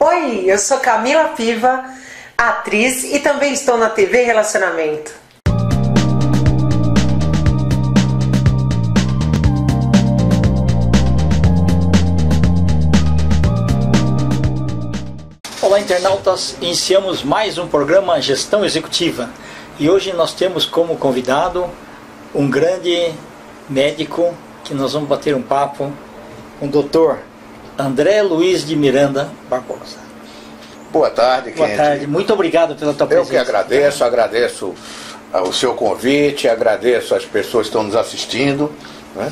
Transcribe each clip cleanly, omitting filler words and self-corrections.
Oi, eu sou Camila Piva, atriz e também estou na TV Relacionamento. Olá, internautas! Iniciamos mais um programa Gestão Executiva e hoje nós temos como convidado um grande médico que nós vamos bater um papo com o Dr. André Luiz de Miranda Barbosa. Boa tarde, Kendi. Boa tarde, muito obrigado pela tua presença. Eu que agradeço o seu convite, agradeço as pessoas que estão nos assistindo, né?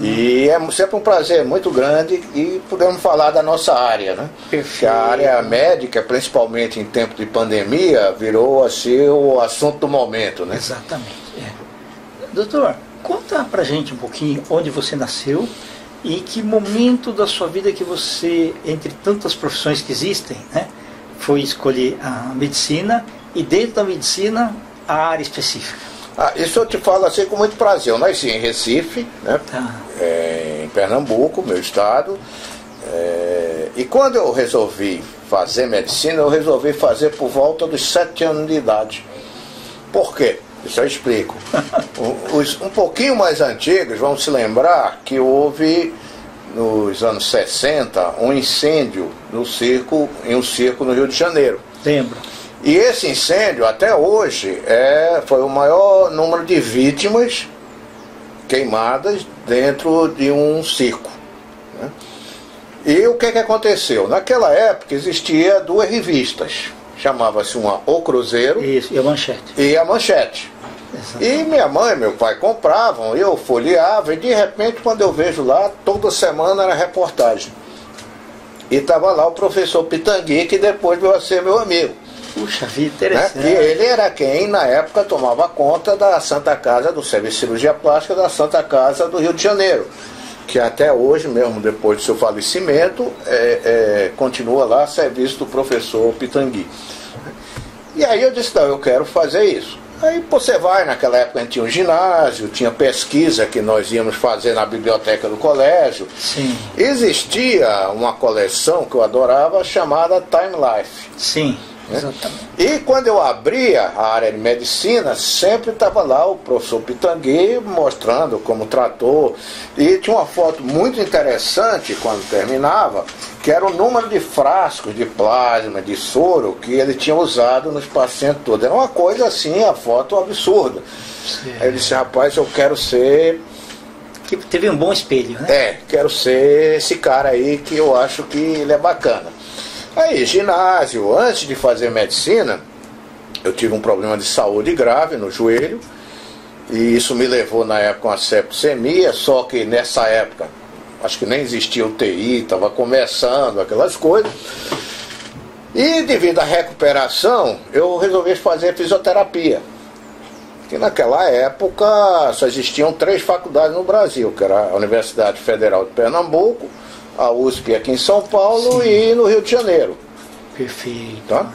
E é sempre um prazer muito grande e podemos falar da nossa área, né? Porque a área médica, principalmente em tempo de pandemia, virou assim o assunto do momento, né? Exatamente. Doutor, conta pra gente um pouquinho onde você nasceu e que momento da sua vida que você, entre tantas profissões que existem, né, foi escolher a medicina e dentro da medicina a área específica. Isso eu te falo assim com muito prazer. Eu nasci em Recife, né, em Pernambuco, meu estado, e quando eu resolvi fazer medicina, eu resolvi fazer por volta dos 7 anos de idade. Por quê? Isso eu explico. Os um pouquinho mais antigos vão se lembrar que houve, nos anos 60, um incêndio em um circo no Rio de Janeiro. Lembro. E esse incêndio, até hoje, foi o maior número de vítimas queimadas dentro de um circo, né? E o que aconteceu? Naquela época existia 2 revistas. Chamava-se uma O Cruzeiro. Isso, e a Manchete. E a Manchete. E minha mãe e meu pai compravam, eu folheava, e de repente, quando eu vejo lá, toda semana era reportagem. E estava lá o professor Pitangui, que depois veio a ser meu amigo. Puxa vida, interessante. Né? E ele era quem, na época, tomava conta da Santa Casa, do Serviço de Cirurgia Plástica da Santa Casa do Rio de Janeiro, que até hoje, mesmo depois do seu falecimento, continua lá a serviço do professor Pitangui. E aí eu disse, não, eu quero fazer isso. Aí você vai, naquela época a gente tinha um ginásio, tinha pesquisa que nós íamos fazer na biblioteca do colégio. Sim. Existia uma coleção que eu adorava chamada Time Life. Sim, né? Exatamente. E quando eu abria a área de medicina, sempre estava lá o professor Pitangui mostrando como tratou. E tinha uma foto muito interessante quando terminava, que era o número de frascos de plasma, de soro que ele tinha usado nos pacientes todos. Era uma coisa assim, a foto absurda. Sim. Aí eu disse, rapaz, eu quero ser... Que teve um bom espelho, né? Quero ser esse cara aí que eu acho que ele é bacana. Aí, ginásio, antes de fazer medicina, eu tive um problema de saúde grave no joelho, e isso me levou na época a uma septicemia, só que nessa época, acho que nem existia UTI, estava começando aquelas coisas, e devido à recuperação, eu resolvi fazer fisioterapia, que naquela época só existiam 3 faculdades no Brasil, que era a Universidade Federal de Pernambuco, a USP aqui em São Paulo. Sim. E no Rio de Janeiro. Perfeito. Tá?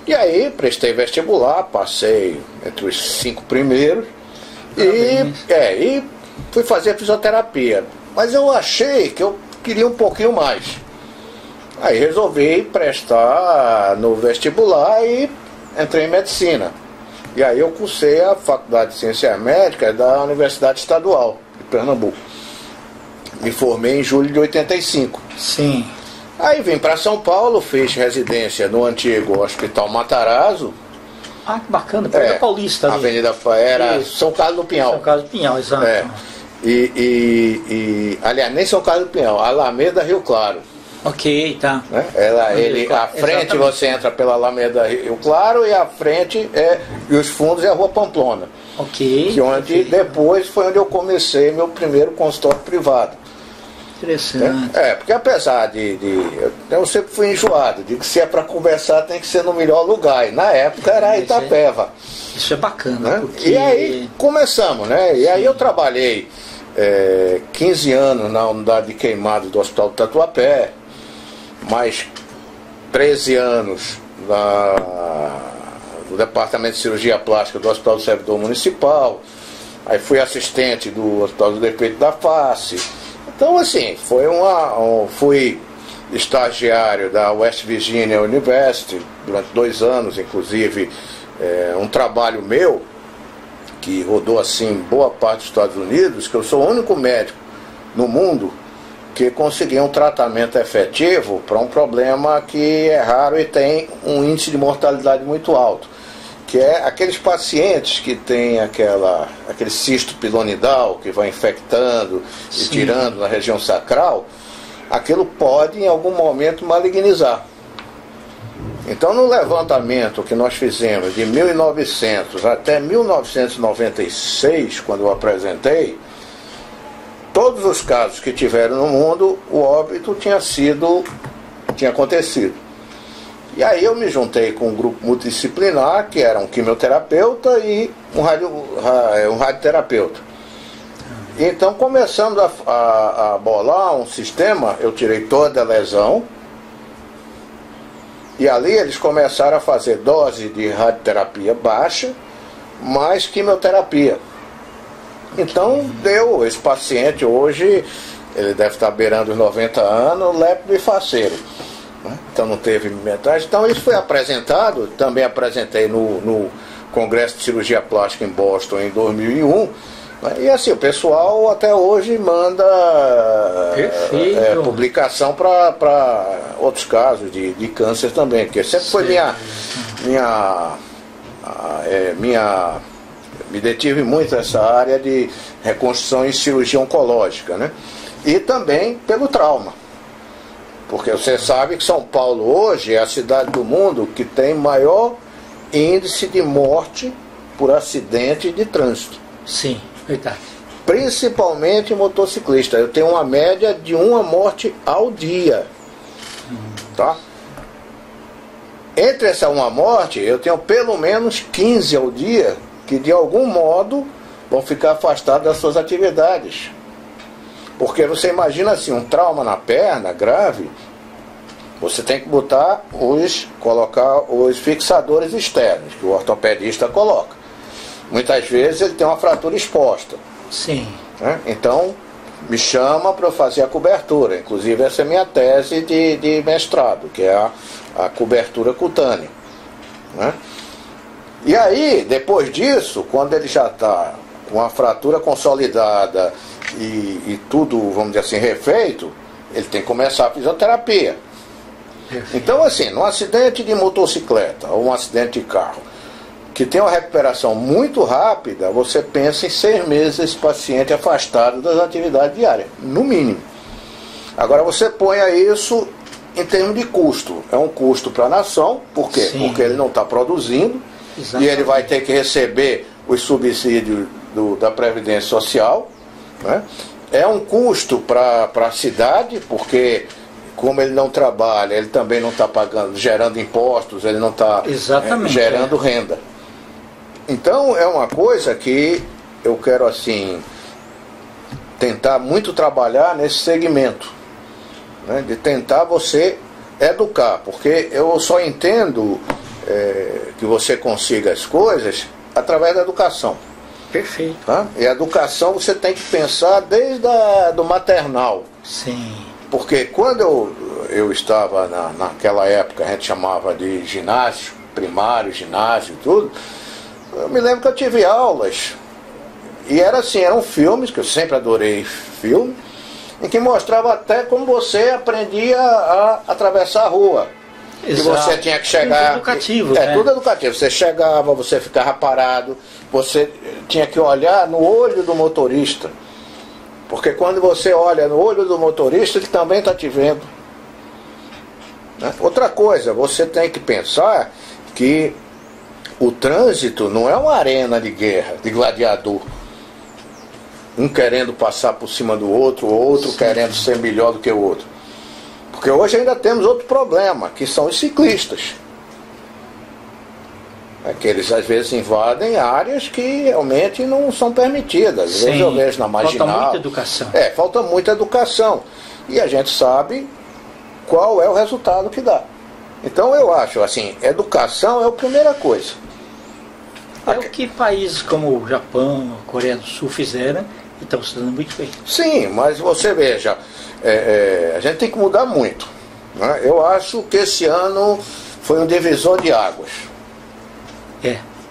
E aí prestei vestibular, passei entre os 5 primeiros e fui fazer fisioterapia. Mas eu achei que eu queria um pouquinho mais. Aí resolvi prestar no vestibular e entrei em medicina. E aí eu cursei a Faculdade de Ciências Médicas da Universidade Estadual de Pernambuco. Me formei em julho de 85. Sim. Aí vim para São Paulo, fiz residência no antigo Hospital Matarazzo. Ah, que bacana, Avenida Paulista ali. Avenida era São Carlos do Pinhal. São Carlos do Pinhal, exato. Aliás, nem São Carlos do Pinhal, Alameda Rio Claro. Ok, tá. Né? À frente você entra pela Alameda Rio Claro e à frente e os fundos é a Rua Pamplona. Ok. Que onde depois foi onde eu comecei meu primeiro consultório privado. Interessante. Porque apesar eu sempre fui enjoado, de que se é para conversar tem que ser no melhor lugar, e na época era Itapeva. Isso é bacana, né? Porque... E aí começamos, né? E aí eu trabalhei 15 anos na unidade de queimados do Hospital do Tatuapé, mais 13 anos no Departamento de Cirurgia Plástica do Hospital do Servidor Municipal, aí fui assistente do Hospital do Defeito da Face. Então, assim, fui estagiário da West Virginia University durante 2 anos, inclusive um trabalho meu que rodou assim boa parte dos Estados Unidos, que eu sou o único médico no mundo que conseguiu um tratamento efetivo para um problema que é raro e tem um índice de mortalidade muito alto, que é aqueles pacientes que têm aquele cisto pilonidal que vai infectando e tirando na região sacral. Aquilo pode em algum momento malignizar. Então, no levantamento que nós fizemos de 1900 até 1996, quando eu apresentei, todos os casos que tiveram no mundo, o óbito tinha acontecido. E aí eu me juntei com um grupo multidisciplinar, que era um quimioterapeuta e um radioterapeuta. Então começamos a bolar um sistema, eu tirei toda a lesão, e ali eles começaram a fazer dose de radioterapia baixa, mais quimioterapia. Então deu, esse paciente hoje, ele deve estar beirando os 90 anos, lépido e faceiro, né? Então não teve metade. Então isso foi apresentado, também apresentei no Congresso de Cirurgia Plástica em Boston em 2001, né? E assim, o pessoal até hoje manda publicação para outros casos de câncer também, porque sempre foi me detive muito nessa área de reconstrução e cirurgia oncológica, né? E também pelo trauma. Porque você sabe que São Paulo hoje é a cidade do mundo que tem maior índice de morte por acidente de trânsito. Sim, verdade. Principalmente motociclista. Eu tenho uma média de 1 morte ao dia. Tá? Entre essa 1 morte, eu tenho pelo menos 15 ao dia que de algum modo vão ficar afastados das suas atividades. Porque você imagina assim, um trauma na perna grave, você tem que colocar os fixadores externos, que o ortopedista coloca. Muitas vezes ele tem uma fratura exposta. Sim. Né? Então, me chama para eu fazer a cobertura. Inclusive, essa é a minha tese de mestrado, que é a cobertura cutânea. Né? E aí, depois disso, quando ele já está com a fratura consolidada e tudo, vamos dizer assim, refeito, ele tem que começar a fisioterapia. Então, assim, num acidente de motocicleta ou um acidente de carro, que tem uma recuperação muito rápida, você pensa em 6 meses esse paciente afastado das atividades diárias, no mínimo. Agora, você põe isso em termos de custo. É um custo para a nação, por quê? Sim. Porque ele não está produzindo. Exatamente. E ele vai ter que receber os subsídios da Previdência Social, né? É um custo para a cidade, porque como ele não trabalha, ele também não está gerando impostos, ele não está gerando renda. Então é uma coisa que eu quero assim tentar muito trabalhar nesse segmento, né? De tentar você educar, porque eu só entendo que você consiga as coisas através da educação. Perfeito. Tá? E a educação você tem que pensar desde do maternal. Sim. Porque quando eu estava naquela época, a gente chamava de ginásio, primário, ginásio e tudo, eu me lembro que eu tive aulas, e eram filmes, que eu sempre adorei filme, em que mostrava até como você aprendia a atravessar a rua. Exato. Que você tinha que chegar. Tudo educativo, né? Tudo educativo. Você chegava, você ficava parado, você tinha que olhar no olho do motorista. Porque quando você olha no olho do motorista, ele também está te vendo. Né? Outra coisa, você tem que pensar que o trânsito não é uma arena de guerra, de gladiador. Um querendo passar por cima do outro, o outro Sim. querendo ser melhor do que o outro. Porque hoje ainda temos outro problema, que são os ciclistas. Que eles às vezes invadem áreas que realmente não são permitidas. Às vezes eu vejo na marginal. Falta muita educação. Falta muita educação. E a gente sabe qual é o resultado que dá. Então eu acho assim, educação é a primeira coisa. É o que países como o Japão, a Coreia do Sul fizeram e estão se dando muito bem. Sim, mas você veja, a gente tem que mudar muito. né? Eu acho que esse ano foi um divisor de águas.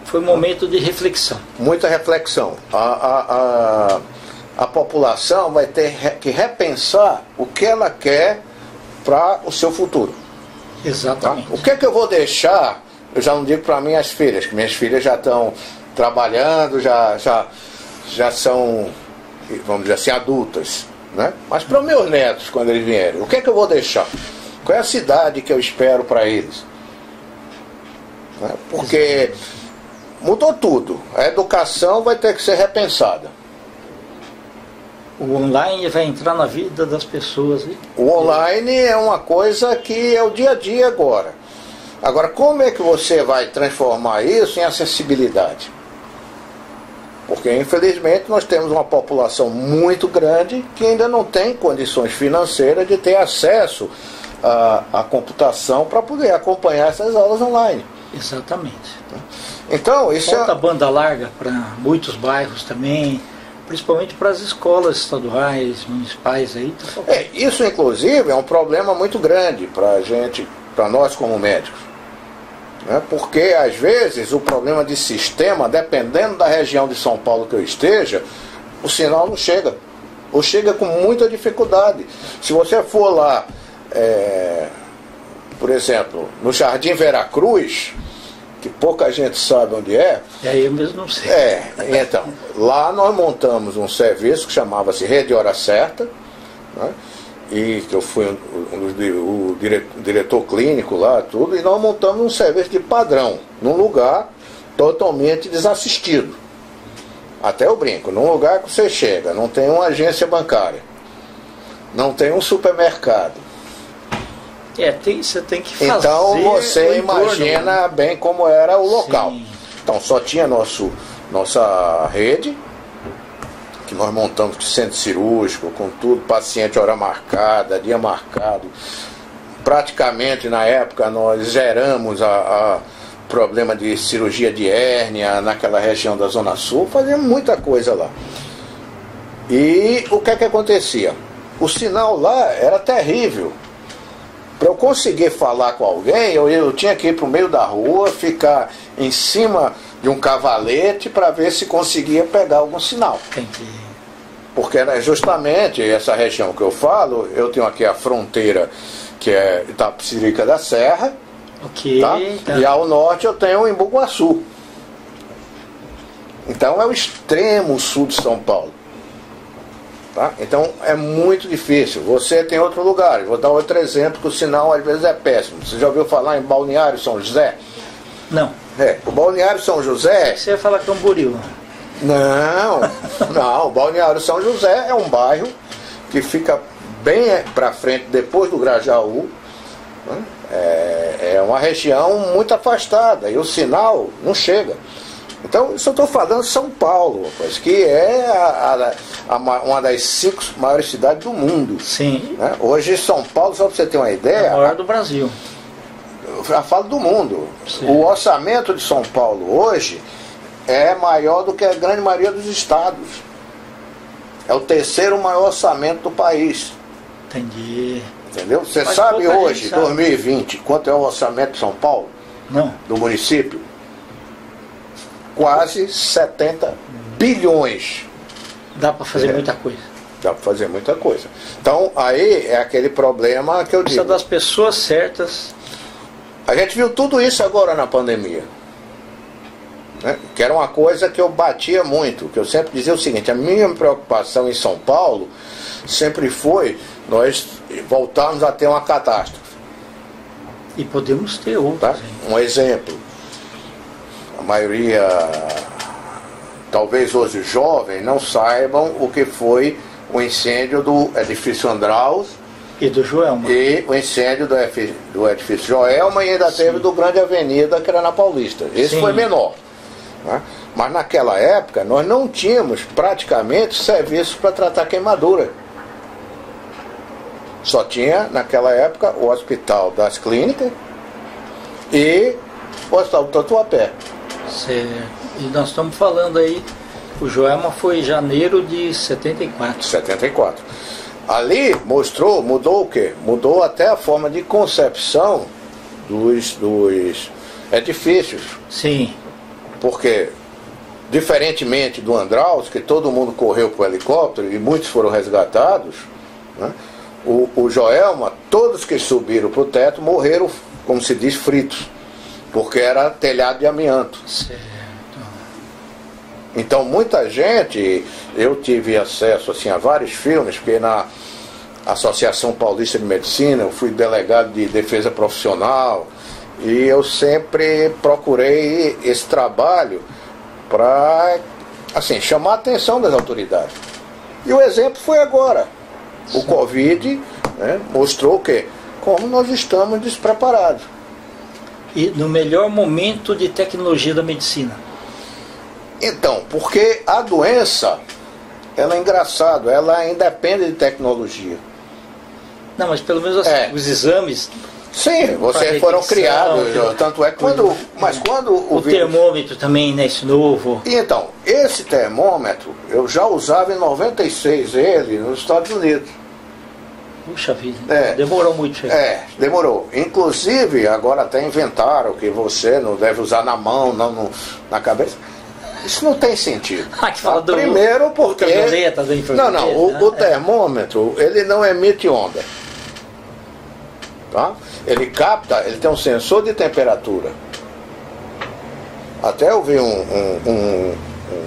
Foi um momento de reflexão. Muita reflexão. A população vai ter que repensar o que ela quer para o seu futuro. Exatamente. Tá? O que é que eu vou deixar? Eu já não digo para minhas filhas, que minhas filhas já estão trabalhando, já são, vamos dizer assim, adultas, né? Mas para os meus netos, quando eles vierem, o que é que eu vou deixar? Qual é a cidade que eu espero para eles? Né? Porque mudou tudo. A educação vai ter que ser repensada. O online vai entrar na vida das pessoas. O online é uma coisa que é o dia a dia agora. Agora, como é que você vai transformar isso em acessibilidade? Porque, infelizmente, nós temos uma população muito grande que ainda não tem condições financeiras de ter acesso à computação para poder acompanhar essas aulas online. Exatamente. Então, isso falta banda larga para muitos bairros também, principalmente para as escolas estaduais, municipais aí. Isso, inclusive, é um problema muito grande para a gente, para nós como médicos. Né? Porque, às vezes, o problema de sistema, dependendo da região de São Paulo que eu esteja, o sinal não chega. Ou chega com muita dificuldade. Se você for lá, por exemplo, no Jardim Veracruz, que pouca gente sabe onde é. Eu mesmo não sei. Então, lá nós montamos um serviço que chamava-se Rede Hora Certa, né? E que eu fui o diretor clínico lá, tudo, e nós montamos um serviço de padrão, num lugar totalmente desassistido. Até eu brinco, num lugar que você chega, não tem uma agência bancária, não tem um supermercado. Você tem que fazer. Então você imagina bem como era o local. Sim. Então só tinha nossa rede, que nós montamos de centro cirúrgico, com tudo, paciente hora marcada, dia marcado. Praticamente na época nós zeramos a problema de cirurgia de hérnia naquela região da Zona Sul, fazíamos muita coisa lá. E o que é que acontecia? O sinal lá era terrível. Para eu conseguir falar com alguém, eu tinha que ir para o meio da rua, ficar em cima de um cavalete para ver se conseguia pegar algum sinal. Entendi. Porque era justamente essa região que eu falo, eu tenho aqui a fronteira, que é Itapecerica da Serra, tá? E ao norte eu tenho o Embu-Guaçu. Então é o extremo sul de São Paulo. Tá? Então é muito difícil. Você tem outro lugar. Vou dar outro exemplo que o sinal às vezes é péssimo. Você já ouviu falar em Balneário São José? Não. O Balneário São José... Você ia falar que é um buril. Não, o Balneário São José é um bairro que fica bem para frente, depois do Grajaú. Né? É uma região muito afastada e o sinal não chega. Então, isso eu estou falando de São Paulo, rapaz, que é uma das 5 maiores cidades do mundo. Sim. Né? Hoje, São Paulo, só para você ter uma ideia... É a maior do Brasil. Eu falo do mundo. Sim. O orçamento de São Paulo hoje é maior do que a grande maioria dos estados. É o 3º maior orçamento do país. Entendi. Entendeu? Você sabe hoje, 2020, quanto é o orçamento de São Paulo? Não. Do município? Quase 70 bilhões. Dá para fazer muita coisa. Dá para fazer muita coisa. Então, aí é aquele problema que eu digo. Precisa das pessoas certas. A gente viu tudo isso agora na pandemia. Né? Que era uma coisa que eu batia muito, que eu sempre dizia o seguinte: a minha preocupação em São Paulo sempre foi nós voltarmos a ter uma catástrofe. E podemos ter outras. Tá? Um exemplo: a maioria, talvez hoje jovens, não saibam o que foi o incêndio do edifício Andraus e do Joelma. E o incêndio do edifício Joelma, e ainda teve do Grande Avenida, que era na Paulista. Esse foi menor. Né? Mas naquela época nós não tínhamos praticamente serviços para tratar queimadura. Só tinha naquela época o Hospital das Clínicas e o Hospital do Tatuapé. Certo. E nós estamos falando aí, o Joelma foi em janeiro de 74. Ali mudou o quê? Mudou até a forma de concepção dos edifícios. Sim. Porque, diferentemente do Andraus, que todo mundo correu para o helicóptero e muitos foram resgatados, né? O Joelma, todos que subiram para o teto morreram, como se diz, fritos, porque era telhado de amianto. Certo. Então muita gente, eu tive acesso assim, a vários filmes, porque na Associação Paulista de Medicina eu fui delegado de defesa profissional e eu sempre procurei esse trabalho para assim, chamar a atenção das autoridades. E o exemplo foi agora. O Covid, né, mostrou o quê? Como nós estamos despreparados. E no melhor momento de tecnologia da medicina. Então, porque a doença, ela é engraçado, ela independe de tecnologia. Não, mas pelo menos assim, os exames... Sim, vocês foram criados, tanto é que quando o termômetro também, né, esse novo. E então, esse termômetro, eu já usava em 96 ele nos Estados Unidos. Puxa vida, demorou muito. Demorou. Inclusive, agora até inventaram que você não deve usar na mão, não na cabeça. Isso não tem sentido. Que fala do primeiro porque... o termômetro, ele não emite onda. Tá? Ele capta, ele tem um sensor de temperatura. Até eu vi um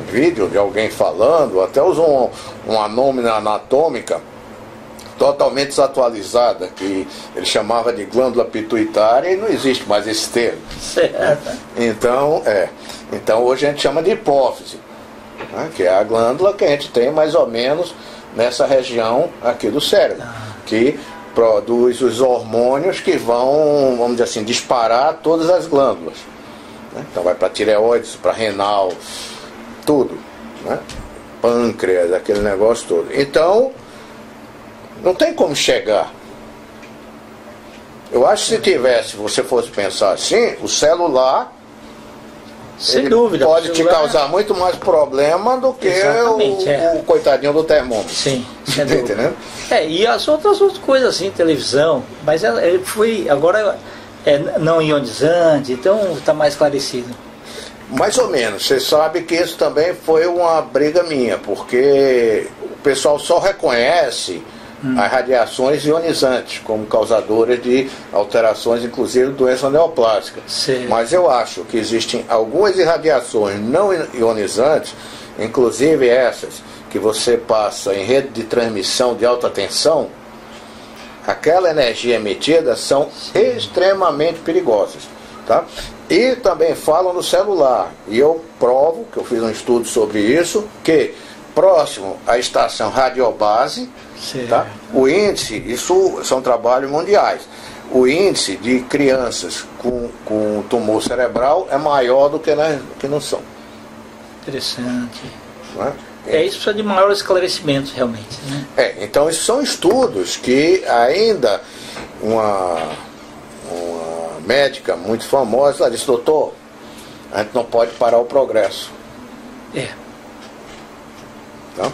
vídeo de alguém falando, até usou uma anômina anatômica totalmente desatualizada, que ele chamava de glândula pituitária, e não existe mais esse termo. Certo. Então hoje a gente chama de hipófise, né, que é a glândula que a gente tem mais ou menos nessa região aqui do cérebro, que produz os hormônios que vão, vamos dizer assim, disparar todas as glândulas, né? Então vai para tireoides, para renal, tudo, né? Pâncreas, aquele negócio todo. Então não tem como chegar. Eu acho que se você fosse pensar assim, o celular, sem dúvida, pode te causar muito mais problema do que o coitadinho do termômetro. Sim, sem dúvida. E as outras coisas assim, televisão, mas ele foi agora não ionizante, então está mais esclarecido. Mais ou menos. Você sabe que isso também foi uma briga minha, porque o pessoal só reconhece as radiações ionizantes como causadoras de alterações, inclusive doença neoplástica. Sim. Mas eu acho que existem algumas irradiações não ionizantes, inclusive essas que você passa em rede de transmissão de alta tensão, aquela energia emitida são extremamente perigosas. Tá? E também falam no celular, e eu provo, que eu fiz um estudo sobre isso, que próximo à estação radiobase, tá? O índice, isso são trabalhos mundiais, o índice de crianças com tumor cerebral é maior do que não são. Interessante. Não é? Isso precisa de maior esclarecimento, realmente. Né? Então isso são estudos que ainda uma médica muito famosa, ela disse: doutor, a gente não pode parar o progresso. Então,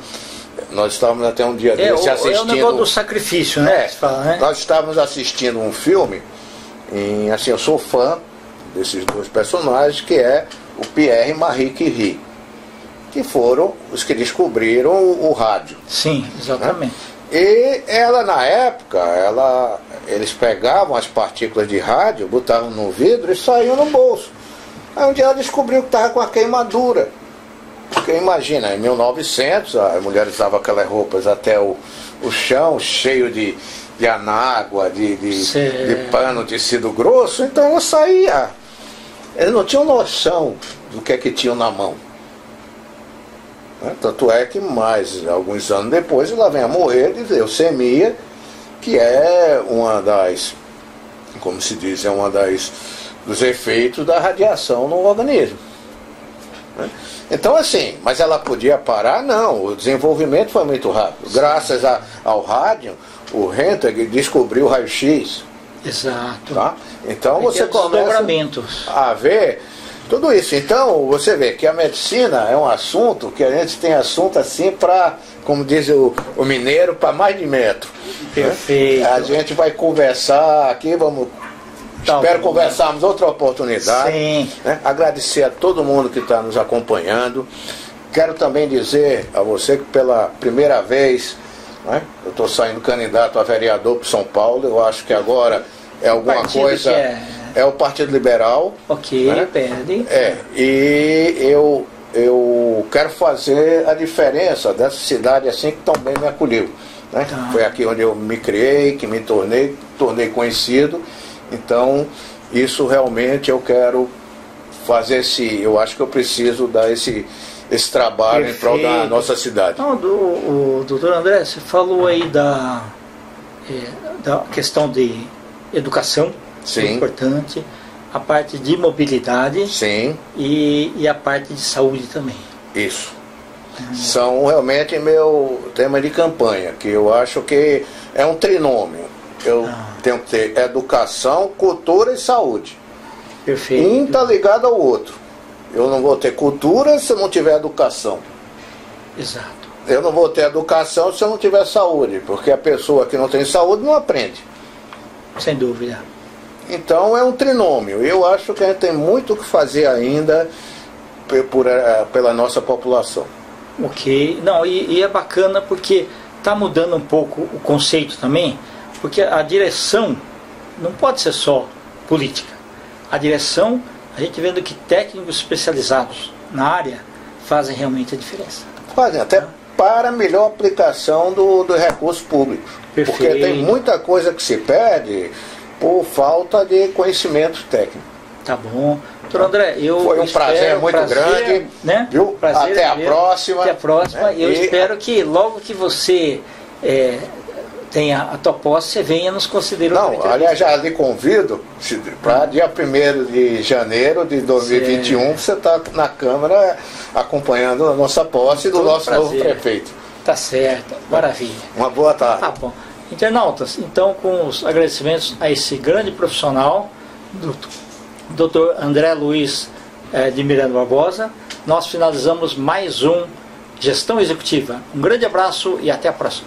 nós estávamos até um dia desse assistindo... É o negócio do sacrifício, né? Fala, né? Nós estávamos assistindo um filme, assim, eu sou fã desses dois personagens, que é o Pierre e Marie Curie, que foram os que descobriram o rádio. Sim, exatamente. Né? E ela, na época, eles pegavam as partículas de rádio, botavam no vidro e saíam no bolso. Aí um dia ela descobriu que estava com a queimadura. Porque imagina, em 1900, as mulheres usavam aquelas roupas até o chão, cheio de anágua, de pano, tecido grosso, então ela saía. Eles não tinham noção do que é que tinham na mão. Tanto é que mais alguns anos depois ela vem a morrer de leucemia, que é uma das, como se diz, dos efeitos da radiação no organismo. Então assim, mas ela podia parar? Não, o desenvolvimento foi muito rápido. Graças ao rádio, o Röntgen descobriu o raio-x. Exato. Tá? Então você começa a ver Tudo isso. Então, você vê que a medicina é um assunto que a gente tem assunto assim para, como diz o mineiro, para mais de metro. Perfeito. Né? A gente vai conversar aqui, vamos... Espero conversarmos outra oportunidade. Sim. Né? Agradecer a todo mundo que está nos acompanhando. Quero também dizer a você que pela primeira vez, né, eu estou saindo candidato a vereador para São Paulo. Eu acho que agora é alguma coisa... É o Partido Liberal. Ok, né? pede. E eu quero fazer a diferença dessa cidade assim que tão bem me acolheu. Né? Tá. Foi aqui onde eu me criei, que me tornei conhecido. Então, isso realmente eu quero fazer eu acho que eu preciso dar esse trabalho em prol da nossa cidade. Não, o doutor André, você falou aí da questão de educação, Sim. que é importante, a parte de mobilidade. Sim. E a parte de saúde também. Isso. São realmente meu tema de campanha, que eu acho que é um trinômio. Eu tenho que ter educação, cultura e saúde. Perfeito. Um está ligado ao outro. Eu não vou ter cultura se eu não tiver educação. Exato. Eu não vou ter educação se eu não tiver saúde, porque a pessoa que não tem saúde não aprende. Sem dúvida. Então é um trinômio. Eu acho que a gente tem muito o que fazer ainda pela nossa população. Ok. Não, e é bacana porque está mudando um pouco o conceito também, porque a direção não pode ser só política. A direção, a gente vendo que técnicos especializados na área fazem realmente a diferença. Fazem até para melhor aplicação do recurso público. Perfeito. Porque tem muita coisa que se perde por falta de conhecimento técnico. Tá bom. Doutor André, foi um prazer muito grande. Né? Viu? Até a próxima. Até a próxima. Né? Eu espero que logo que você tenha a tua posse, você venha nos considerar. Não, aliás, já lhe convido para dia 1º de janeiro de 2021, você está na Câmara acompanhando a nossa posse do nosso novo prefeito. Tá certo, maravilha. Uma boa tarde. Tá bom. Internautas, então com os agradecimentos a esse grande profissional, Dr. André Luiz de Miranda Barbosa, nós finalizamos mais um Gestão Executiva. Um grande abraço e até a próxima.